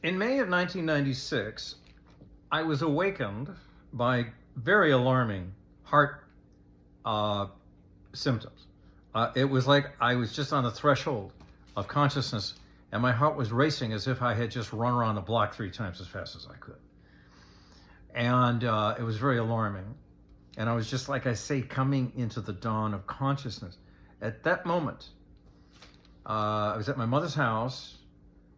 In May of 1996, I was awakened by very alarming heart symptoms. It was like I was just on the threshold of consciousness, and my heart was racing as if I had just run around the block 3 times as fast as I could. And it was very alarming. And I was just, like I say, coming into the dawn of consciousness. At that moment, I was at my mother's house,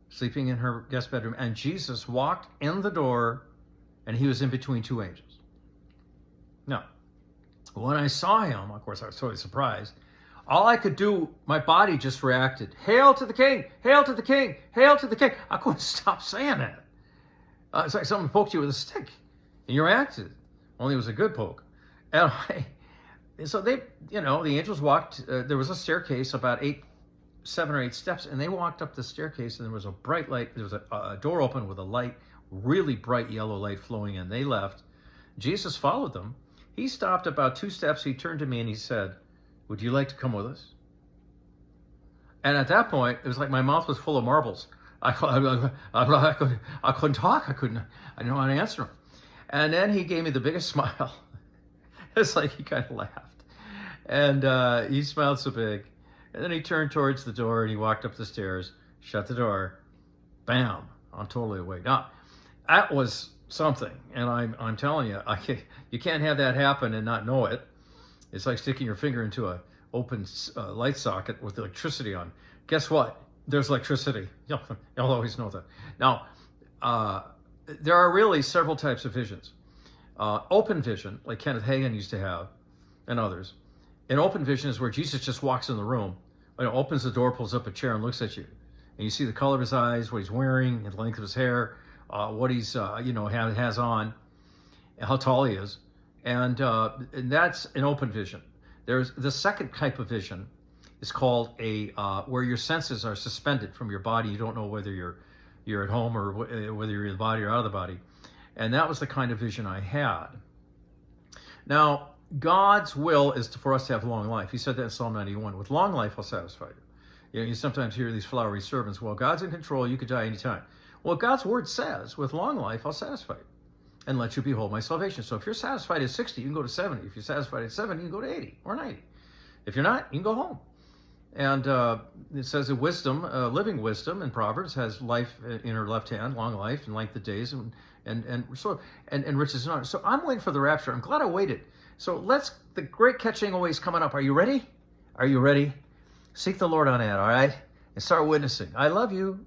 sleeping in her guest bedroom, and Jesus walked in the door, and he was in between 2 angels. Now, when I saw him, of course, I was totally surprised. All I could do, my body just reacted. Hail to the king! Hail to the king! Hail to the king! I couldn't stop saying that. It's like someone poked you with a stick, and you reacted. Only it was a good poke. And so they, the angels walked. There was a staircase about 7 or 8 steps, and they walked up the staircase, and there was a bright light. There was a door open with a light, really bright yellow light flowing in. They left. Jesus followed them. He stopped about 2 steps. He turned to me and he said, "Would you like to come with us?" And at that point, it was like my mouth was full of marbles. I couldn't talk. I didn't know how to answer him. And then he gave me the biggest smile. It's like he kind of laughed. And he smiled so big. And then he turned towards the door and he walked up the stairs, shut the door. Bam! I'm totally awake. Now, that was something. And I'm telling you, you can't have that happen and not know it. It's like sticking your finger into an open light socket with electricity on. Guess what? There's electricity. You'll always know that. Now, there are really several types of visions. Open vision, like Kenneth Hagin used to have, and others. An open vision is where Jesus just walks in the room, opens the door, pulls up a chair, and looks at you. And you see the color of his eyes, what he's wearing, the length of his hair, what he's has on, how tall he is. And that's an open vision. There's the second type of vision is called where your senses are suspended from your body. You don't know whether you're at home or whether you're in the body or out of the body. And that was the kind of vision I had. Now, God's will is for us to have long life. He said that in Psalm 91. With long life, I'll satisfy you. You sometimes hear these flowery servants, well, God's in control. You could die anytime. Well, God's word says, with long life, I'll satisfy you and let you behold my salvation. So if you're satisfied at 60, you can go to 70. If you're satisfied at 70, you can go to 80 or 90. If you're not, you can go home. And it says that wisdom, living wisdom in Proverbs has life in her left hand, long life and length of days and riches and honor. So I'm waiting for the rapture. I'm glad I waited. So the great catching away is coming up. Are you ready? Are you ready? Seek the Lord on that, all right? And start witnessing. I love you.